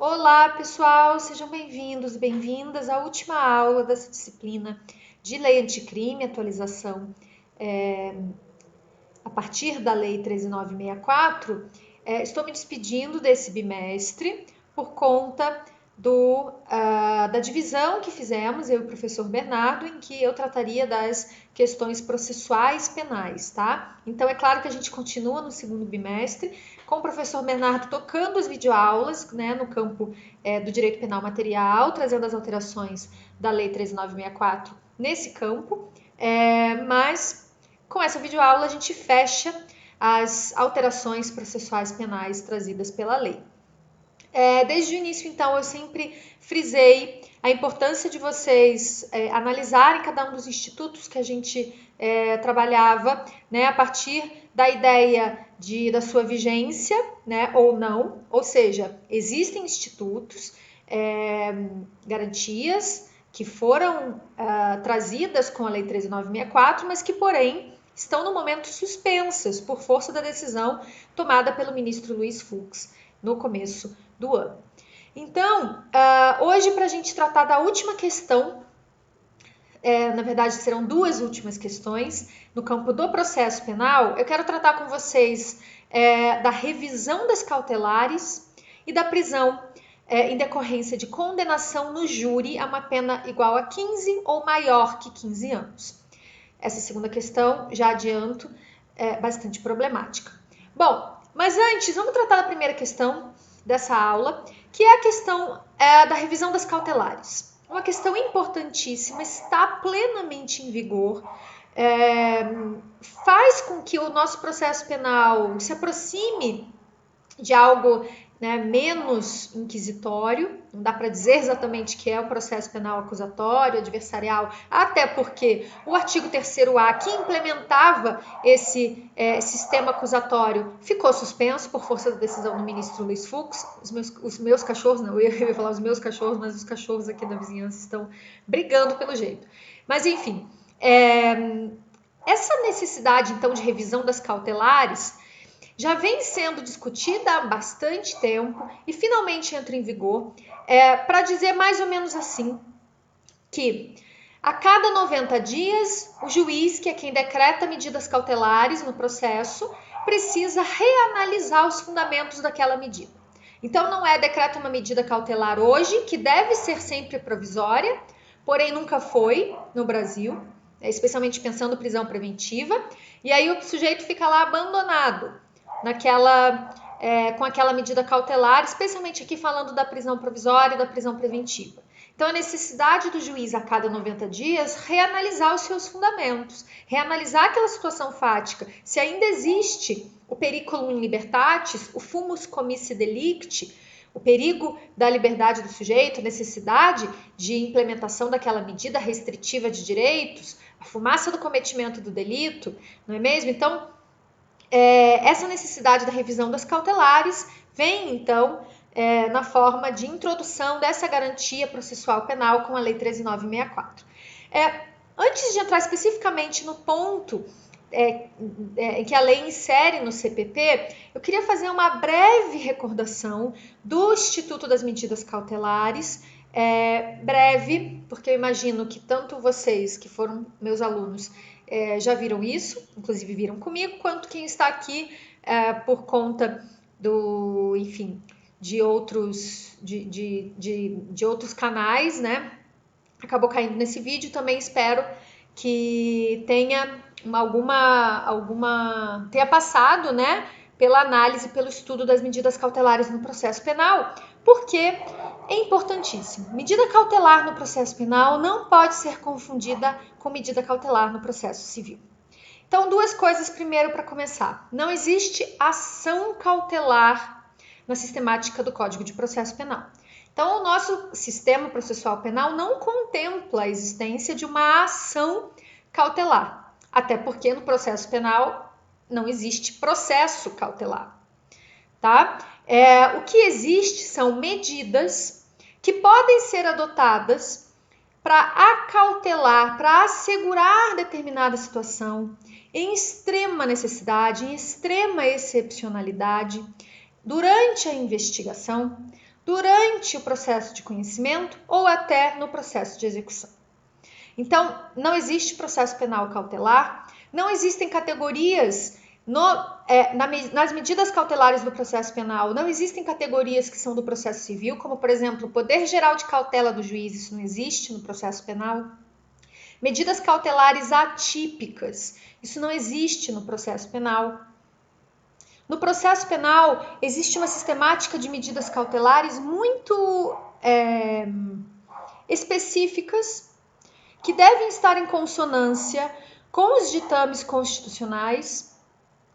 Olá, pessoal, sejam bem-vindos e bem-vindas à última aula dessa disciplina de Lei Anticrime, atualização a partir da Lei 13.964. Estou me despedindo desse bimestre por conta da divisão que fizemos, eu e o professor Bernardo, em que eu trataria das questões processuais penais, tá? Então, é claro que a gente continua no segundo bimestre, com o professor Bernardo tocando as videoaulas, né, no campo do direito penal material, trazendo as alterações da Lei 13.964 nesse campo, mas com essa videoaula a gente fecha as alterações processuais penais trazidas pela lei. Desde o início, então, eu sempre frisei a importância de vocês analisarem cada um dos institutos que a gente trabalhava, né, a partir da ideia da sua vigência, né, ou não, ou seja, existem institutos, garantias que foram trazidas com a Lei 13.964, mas que, porém, estão no momento suspensas por força da decisão tomada pelo ministro Luiz Fux no começo do ano. Então, hoje, para a gente tratar da última questão, na verdade serão duas últimas questões no campo do processo penal, eu quero tratar com vocês da revisão das cautelares e da prisão em decorrência de condenação no júri a uma pena igual a 15 ou maior que 15 anos. Essa segunda questão, já adianto, é bastante problemática. Bom, mas antes, vamos tratar da primeira questão dessa aula, que é a questão da revisão das cautelares. Uma questão importantíssima, está plenamente em vigor, faz com que o nosso processo penal se aproxime de algo, né, menos inquisitório. Não dá para dizer exatamente que é o processo penal acusatório, adversarial, até porque o artigo 3º-A, que implementava esse sistema acusatório, ficou suspenso por força da decisão do ministro Luiz Fux. Os meus cachorros, não, eu ia falar os meus cachorros, mas os cachorros aqui da vizinhança estão brigando pelo jeito. Mas, enfim, essa necessidade, então, de revisão das cautelares já vem sendo discutida há bastante tempo e finalmente entra em vigor, para dizer mais ou menos assim, que a cada 90 dias, o juiz, que é quem decreta medidas cautelares no processo, precisa reanalisar os fundamentos daquela medida. Então, não decreta uma medida cautelar hoje, que deve ser sempre provisória, porém nunca foi no Brasil, especialmente pensando em prisão preventiva, e aí o sujeito fica lá abandonado, com aquela medida cautelar, especialmente aqui falando da prisão provisória e da prisão preventiva. Então, a necessidade do juiz, a cada 90 dias, reanalisar os seus fundamentos, reanalisar aquela situação fática, se ainda existe o periculum in libertatis, o fumus comissi delicti, o perigo da liberdade do sujeito, a necessidade de implementação daquela medida restritiva de direitos, a fumaça do cometimento do delito, não é mesmo? Então, essa necessidade da revisão das cautelares vem, então, na forma de introdução dessa garantia processual penal com a Lei 13.964. Antes de entrar especificamente no ponto em que a lei insere no CPP, eu queria fazer uma breve recordação do Instituto das Medidas Cautelares, breve, porque eu imagino que tanto vocês, que foram meus alunos, já viram isso, inclusive viram comigo, quanto quem está aqui por conta de outros canais, né? Acabou caindo nesse vídeo. Também espero que tenha tenha passado, né, pela análise, pelo estudo das medidas cautelares no processo penal, porque é importantíssimo. Medida cautelar no processo penal não pode ser confundida com medida cautelar no processo civil. Então, duas coisas primeiro para começar. Não existe ação cautelar na sistemática do Código de Processo Penal. Então, o nosso sistema processual penal não contempla a existência de uma ação cautelar, até porque no processo penal não existe processo cautelar, tá? O que existe são medidas que podem ser adotadas para acautelar, para assegurar determinada situação em extrema necessidade, em extrema excepcionalidade, durante a investigação, durante o processo de conhecimento ou até no processo de execução. Então, não existe processo penal cautelar, não existem categorias nas medidas cautelares do processo penal, não existem categorias que são do processo civil, como, por exemplo, o poder geral de cautela do juiz, isso não existe no processo penal. Medidas cautelares atípicas, isso não existe no processo penal. No processo penal, existe uma sistemática de medidas cautelares muito específicas que devem estar em consonância com os ditames constitucionais,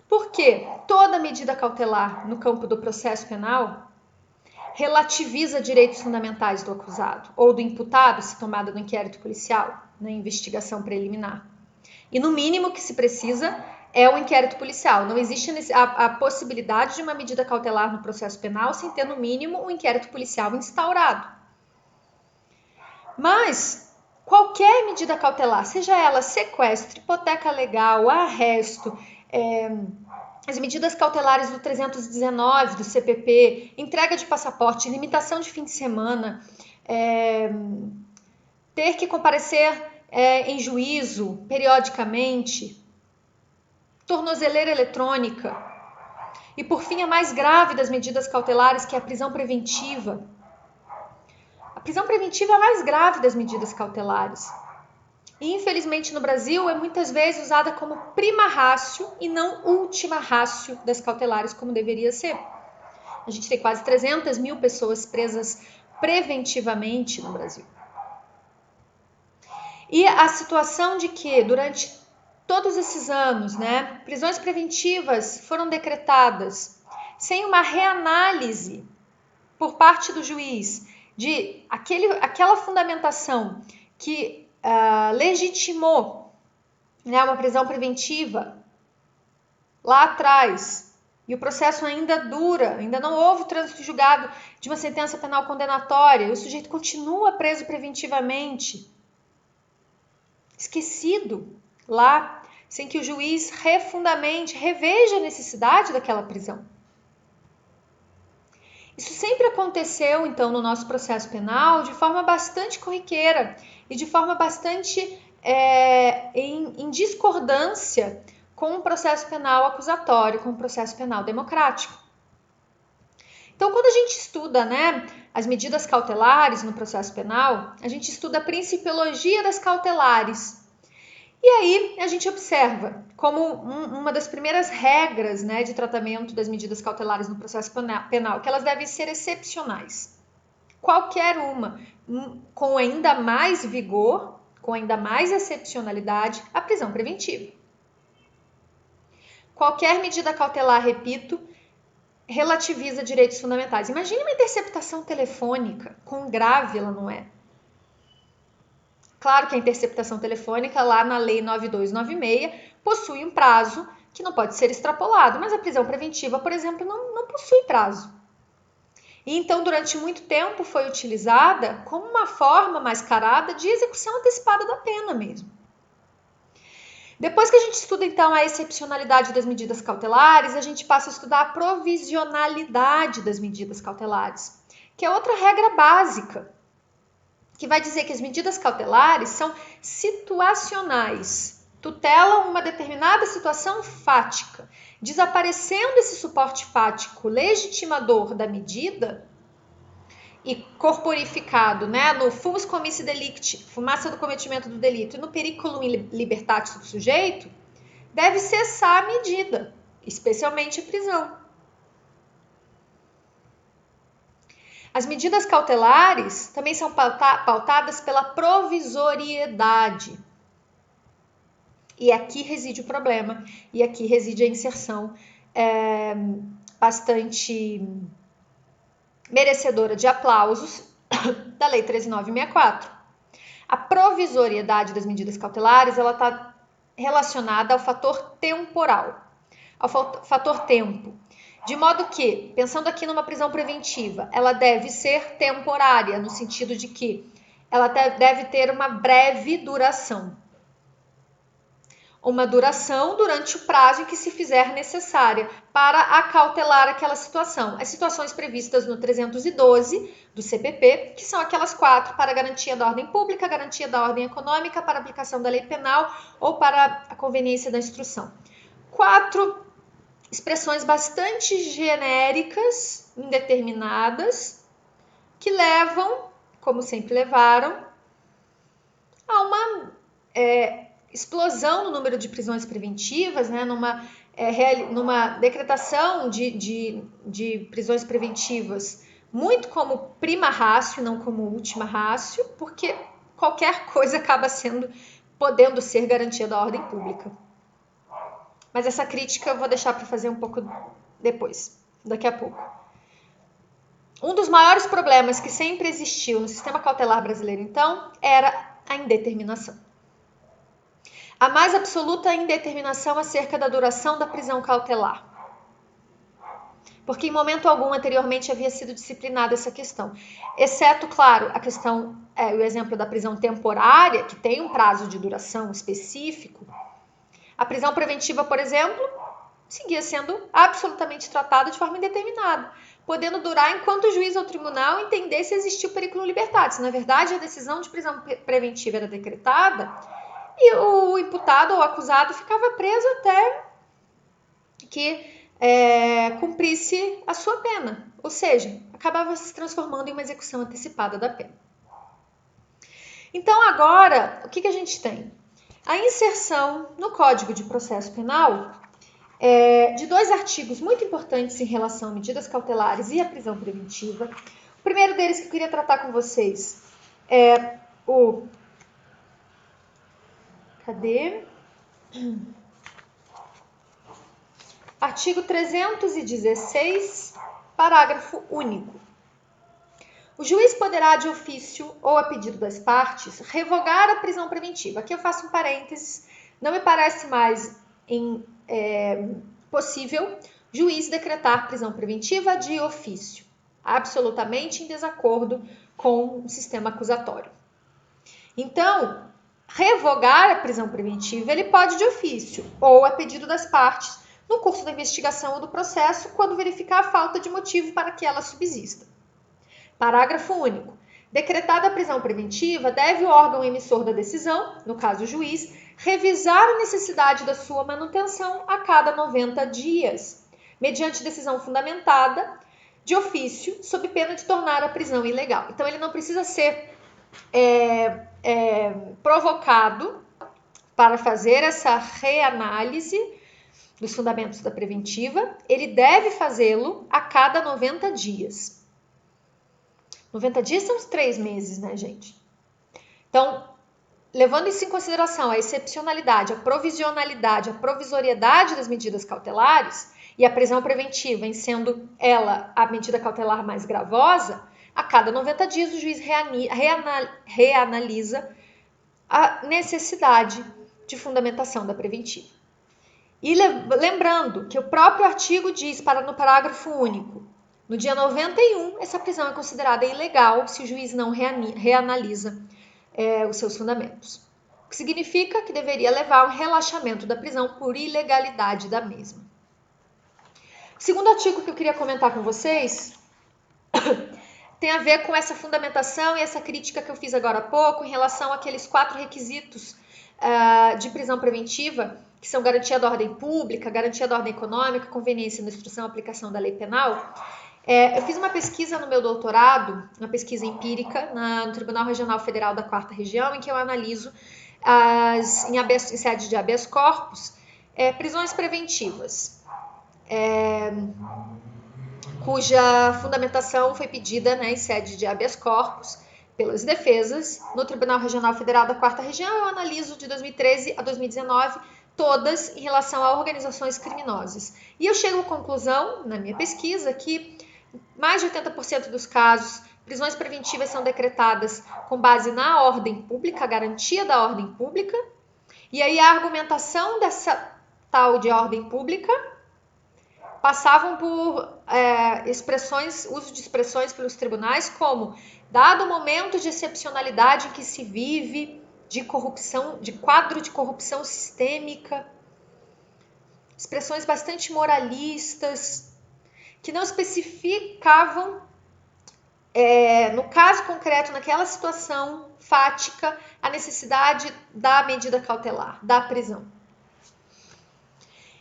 porque toda medida cautelar no campo do processo penal relativiza direitos fundamentais do acusado ou do imputado se tomada no inquérito policial, na investigação preliminar. E no mínimo que se precisa é o inquérito policial. Não existe a possibilidade de uma medida cautelar no processo penal sem ter no mínimo um inquérito policial instaurado. Mas qualquer medida cautelar, seja ela sequestro, hipoteca legal, arresto, as medidas cautelares do 319 do CPP, entrega de passaporte, limitação de fim de semana, ter que comparecer em juízo periodicamente, tornozeleira eletrônica e, por fim, a mais grave das medidas cautelares, que é a prisão preventiva. A prisão preventiva é a mais grave das medidas cautelares. E, infelizmente, no Brasil, é muitas vezes usada como prima ratio e não última ratio das cautelares, como deveria ser. A gente tem quase 300 mil pessoas presas preventivamente no Brasil. E a situação de que, durante todos esses anos, prisões preventivas foram decretadas sem uma reanálise por parte do juiz de aquela fundamentação que legitimou uma prisão preventiva lá atrás, e o processo ainda dura, ainda não houve trânsito julgado de uma sentença penal condenatória, e o sujeito continua preso preventivamente, esquecido lá, sem que o juiz refundamente, reveja a necessidade daquela prisão. Isso sempre aconteceu, então, no nosso processo penal de forma bastante corriqueira e de forma bastante em discordância com o processo penal acusatório, com o processo penal democrático. Então, quando a gente estuda as medidas cautelares no processo penal, a gente estuda a principiologia das cautelares. E aí a gente observa como uma das primeiras regras de tratamento das medidas cautelares no processo penal, que elas devem ser excepcionais. Qualquer uma, com ainda mais vigor, com ainda mais excepcionalidade, a prisão preventiva. Qualquer medida cautelar, repito, relativiza direitos fundamentais. Imagine uma interceptação telefônica, quão grave ela não é. Claro que a interceptação telefônica, lá na Lei 9296, possui um prazo que não pode ser extrapolado, mas a prisão preventiva, por exemplo, não possui prazo. E então, durante muito tempo, foi utilizada como uma forma mascarada de execução antecipada da pena mesmo. Depois que a gente estuda, então, a excepcionalidade das medidas cautelares, a gente passa a estudar a provisionalidade das medidas cautelares, que é outra regra básica, que vai dizer que as medidas cautelares são situacionais, tutelam uma determinada situação fática. Desaparecendo esse suporte fático legitimador da medida e corporificado no fus comissi delicti, fumaça do cometimento do delito, e no periculum libertatis do sujeito, deve cessar a medida, especialmente a prisão. As medidas cautelares também são pautadas pela provisoriedade. E aqui reside o problema, e aqui reside a inserção bastante merecedora de aplausos da Lei 13.964. A provisoriedade das medidas cautelares ela está relacionada ao fator temporal, ao fator tempo. De modo que, pensando aqui numa prisão preventiva, ela deve ser temporária, no sentido de que ela deve ter uma breve duração. uma duração durante o prazo em que se fizer necessária para acautelar aquela situação. As situações previstas no 312 do CPP, que são aquelas 4 para garantia da ordem pública, garantia da ordem econômica, para aplicação da lei penal ou para a conveniência da instrução. 4 expressões bastante genéricas, indeterminadas, que levam, como sempre levaram, a uma explosão no número de prisões preventivas, né, numa decretação de prisões preventivas muito como prima ratio, não como última ratio, porque qualquer coisa acaba podendo ser garantia da ordem pública. Mas essa crítica eu vou deixar para fazer um pouco depois, daqui a pouco. Um dos maiores problemas que sempre existiu no sistema cautelar brasileiro, então, era a indeterminação. A mais absoluta indeterminação acerca da duração da prisão cautelar. Porque em momento algum anteriormente havia sido disciplinada essa questão. Exceto, claro, a questão, o exemplo da prisão temporária, que tem um prazo de duração específico. A prisão preventiva, por exemplo, seguia sendo absolutamente tratada de forma indeterminada, podendo durar enquanto o juiz ou o tribunal entender se existia o periculo libertatis. Na verdade, a decisão de prisão preventiva era decretada e o imputado ou acusado ficava preso até que cumprisse a sua pena, ou seja, acabava se transformando em uma execução antecipada da pena. Então agora, o que a gente tem? A inserção no Código de Processo Penal de 2 artigos muito importantes em relação a medidas cautelares e a prisão preventiva. O primeiro deles que eu queria tratar com vocês é o... Artigo 316, parágrafo único. O juiz poderá, de ofício ou a pedido das partes, revogar a prisão preventiva. Aqui eu faço um parênteses. Não me parece mais possível juiz decretar prisão preventiva de ofício. Absolutamente em desacordo com o sistema acusatório. Então, revogar a prisão preventiva ele pode de ofício ou a pedido das partes no curso da investigação ou do processo, quando verificar a falta de motivo para que ela subsista. Parágrafo único. Decretada a prisão preventiva, deve o órgão emissor da decisão, no caso o juiz, revisar a necessidade da sua manutenção a cada 90 dias, mediante decisão fundamentada de ofício, sob pena de tornar a prisão ilegal. Então, ele não precisa ser provocado para fazer essa reanálise dos fundamentos da preventiva, ele deve fazê-lo a cada 90 dias. 90 dias são os 3 meses, né, gente? Então, levando isso em consideração a excepcionalidade, a provisionalidade, a provisoriedade das medidas cautelares e a prisão preventiva, em sendo ela a medida cautelar mais gravosa, a cada 90 dias o juiz reanalisa a necessidade de fundamentação da preventiva. E lembrando que o próprio artigo diz, no parágrafo único, no dia 91, essa prisão é considerada ilegal se o juiz não reanalisa os seus fundamentos. O que significa que deveria levar ao relaxamento da prisão por ilegalidade da mesma. O segundo artigo que eu queria comentar com vocês tem a ver com essa fundamentação e essa crítica que eu fiz agora há pouco em relação àqueles 4 requisitos de prisão preventiva, que são garantia da ordem pública, garantia da ordem econômica, conveniência na instrução e aplicação da lei penal. Eu fiz uma pesquisa no meu doutorado, uma pesquisa empírica, no Tribunal Regional Federal da 4ª Região, em que eu analiso em sede de habeas corpus, prisões preventivas, cuja fundamentação foi pedida em sede de habeas corpus pelas defesas no Tribunal Regional Federal da 4ª Região. Eu analiso de 2013 a 2019 todas em relação a organizações criminosas. E eu chego à conclusão, na minha pesquisa, que mais de 80% dos casos, prisões preventivas são decretadas com base na ordem pública, a garantia da ordem pública, e aí a argumentação dessa tal de ordem pública passavam por uso de expressões pelos tribunais como, dado o momento de excepcionalidade em que se vive de corrupção, de quadro de corrupção sistêmica, expressões bastante moralistas, que não especificavam, no caso concreto, naquela situação fática, a necessidade da medida cautelar, da prisão.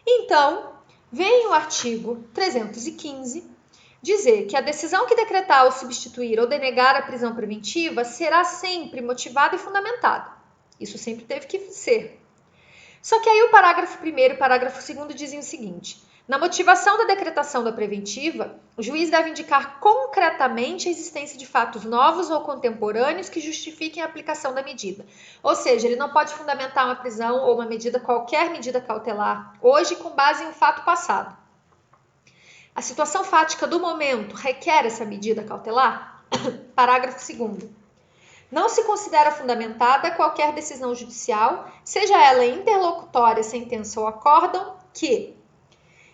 Então, vem o artigo 315 dizer que a decisão que decretar ou substituir ou denegar a prisão preventiva será sempre motivada e fundamentada. Isso sempre teve que ser. Só que aí o parágrafo 1º e o parágrafo 2º dizem o seguinte: na motivação da decretação da preventiva, o juiz deve indicar concretamente a existência de fatos novos ou contemporâneos que justifiquem a aplicação da medida. Ou seja, ele não pode fundamentar uma prisão ou uma medida, qualquer medida cautelar, hoje com base em um fato passado. A situação fática do momento requer essa medida cautelar? Parágrafo 2º. Não se considera fundamentada qualquer decisão judicial, seja ela interlocutória, sentença ou acórdão, que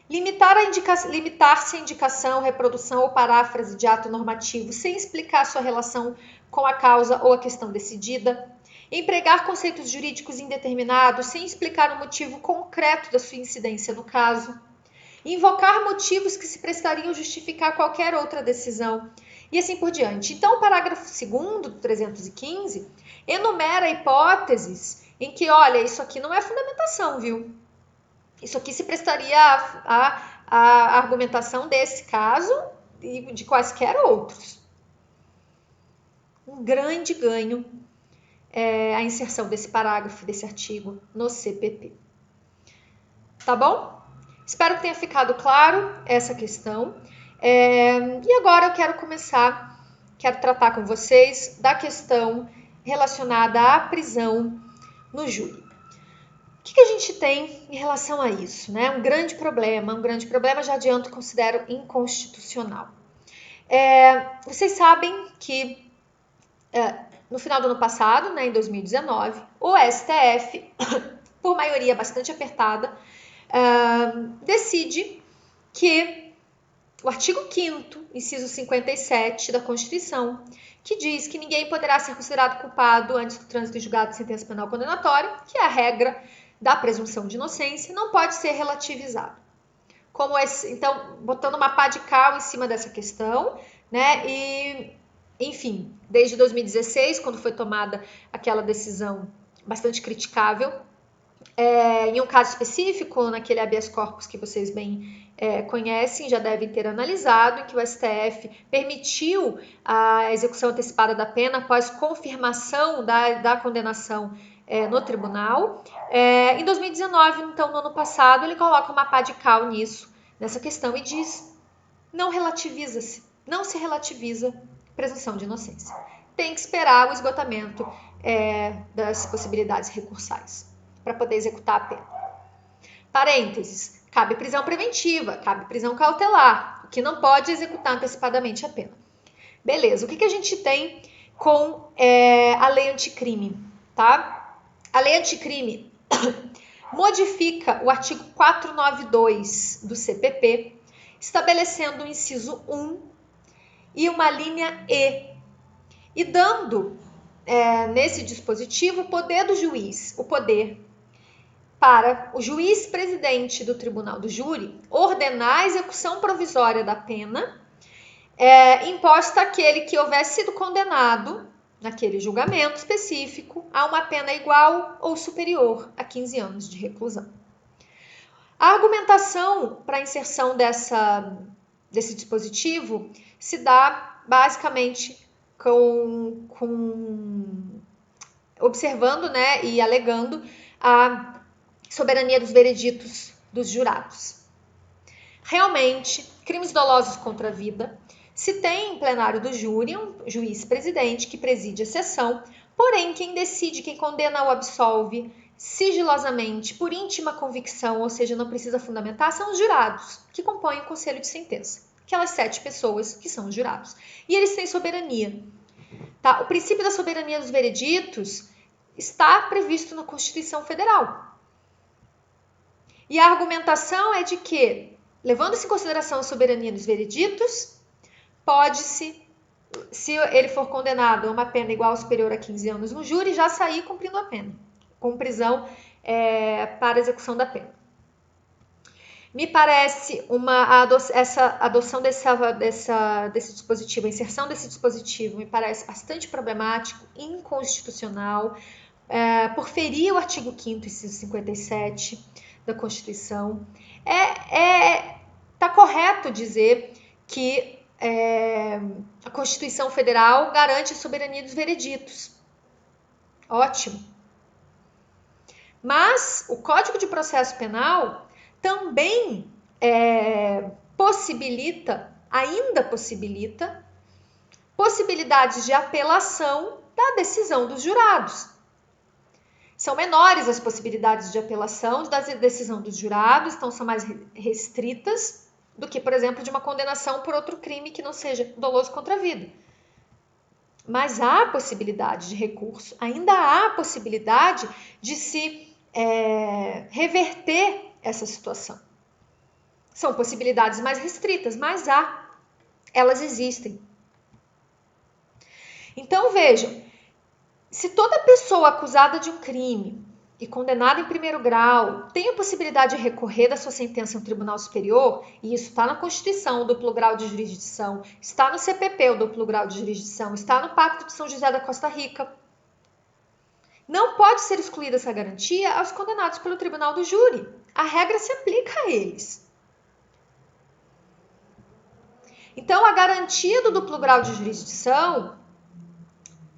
limitar-se a indicação, reprodução ou paráfrase de ato normativo sem explicar sua relação com a causa ou a questão decidida, empregar conceitos jurídicos indeterminados sem explicar o motivo concreto da sua incidência no caso, invocar motivos que se prestariam a justificar qualquer outra decisão, e assim por diante. Então, o parágrafo 2º do 315 enumera hipóteses em que, olha, isso aqui não é fundamentação, viu? Isso aqui se prestaria a argumentação desse caso e de quaisquer outros. Um grande ganho é a inserção desse parágrafo, desse artigo no CPP. Tá bom? Espero que tenha ficado claro essa questão. E agora eu quero tratar com vocês da questão relacionada à prisão no júri. O que a gente tem em relação a isso, né? Um grande problema, já adianto, considero inconstitucional. Vocês sabem que no final do ano passado, né, em 2019, o STF, por maioria bastante apertada, decide que o artigo 5º, inciso 57 da Constituição, que diz que ninguém poderá ser considerado culpado antes do trânsito em julgado de sentença penal condenatória, que é a regra da presunção de inocência, não pode ser relativizado. Então, botando uma pá de cal em cima dessa questão, né? E, enfim, desde 2016, quando foi tomada aquela decisão bastante criticável, em um caso específico, naquele habeas corpus que vocês bem conhecem, já devem ter analisado, em que o STF permitiu a execução antecipada da pena após confirmação da condenação no tribunal. Em 2019, então, no ano passado, ele coloca uma pá de cal nessa questão e diz: não se relativiza presunção de inocência. Tem que esperar o esgotamento das possibilidades recursais para poder executar a pena. Parênteses, cabe prisão preventiva, cabe prisão cautelar, o que não pode executar antecipadamente a pena. Beleza, o que a gente tem com a lei anticrime, tá? A lei anticrime modifica o artigo 492 do CPP, estabelecendo o inciso 1 e uma linha e dando nesse dispositivo o poder do juiz, o poder para o juiz presidente do tribunal do júri ordenar a execução provisória da pena imposta àquele que houvesse sido condenado naquele julgamento específico a uma pena igual ou superior a 15 anos de reclusão. A argumentação para a inserção desse dispositivo se dá basicamente observando, né, e alegando a soberania dos vereditos dos jurados. Realmente, crimes dolosos contra a vida, se tem em plenário do júri um juiz presidente que preside a sessão, porém quem decide, quem condena ou absolve sigilosamente, por íntima convicção, ou seja, não precisa fundamentar, são os jurados, que compõem o conselho de sentença. Aquelas 7 pessoas que são os jurados. E eles têm soberania. Tá? O princípio da soberania dos vereditos está previsto na Constituição Federal. E a argumentação é de que, levando-se em consideração a soberania dos vereditos, pode-se se ele for condenado a uma pena igual ou superior a 15 anos no júri, já sair cumprindo a pena, com prisão para execução da pena. Me parece essa adoção desse dispositivo, a inserção desse dispositivo, me parece bastante problemático, inconstitucional, por ferir o artigo 5º, inciso 57 da Constituição. Tá correto dizer que a Constituição Federal garante a soberania dos vereditos. Ótimo. Mas o Código de Processo Penal também ainda possibilita possibilidades de apelação da decisão dos jurados. São menores as possibilidades de apelação da decisão dos jurados, então são mais restritas do que, por exemplo, de uma condenação por outro crime que não seja doloso contra a vida. Mas há possibilidade de recurso, ainda há possibilidade de se reverter essa situação. São possibilidades mais restritas, mas elas existem. Então vejam, se toda pessoa acusada de um crime e condenada em primeiro grau tem a possibilidade de recorrer da sua sentença em um tribunal superior, e isso está na Constituição, o duplo grau de jurisdição, está no CPP, o duplo grau de jurisdição, está no Pacto de São José da Costa Rica, não pode ser excluída essa garantia aos condenados pelo tribunal do júri. A regra se aplica a eles. Então, a garantia do duplo grau de jurisdição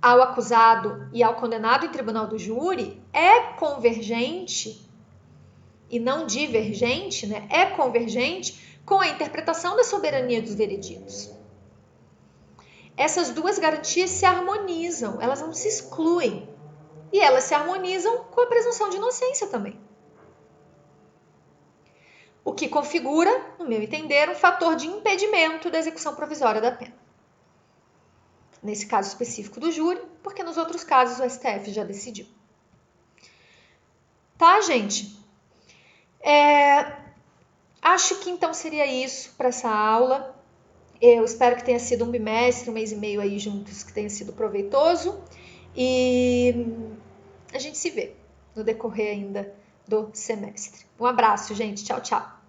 ao acusado e ao condenado em tribunal do júri é convergente e não divergente, né? É convergente com a interpretação da soberania dos vereditos. Essas duas garantias se harmonizam, elas não se excluem. E elas se harmonizam com a presunção de inocência também. O que configura, no meu entender, um fator de impedimento da execução provisória da pena. Nesse caso específico do júri, porque nos outros casos o STF já decidiu. Tá, gente? Acho que então seria isso para essa aula. Eu espero que tenha sido um bimestre, 1 mês e meio aí juntos, que tenha sido proveitoso. E a gente se vê no decorrer ainda do semestre. Um abraço, gente. Tchau, tchau.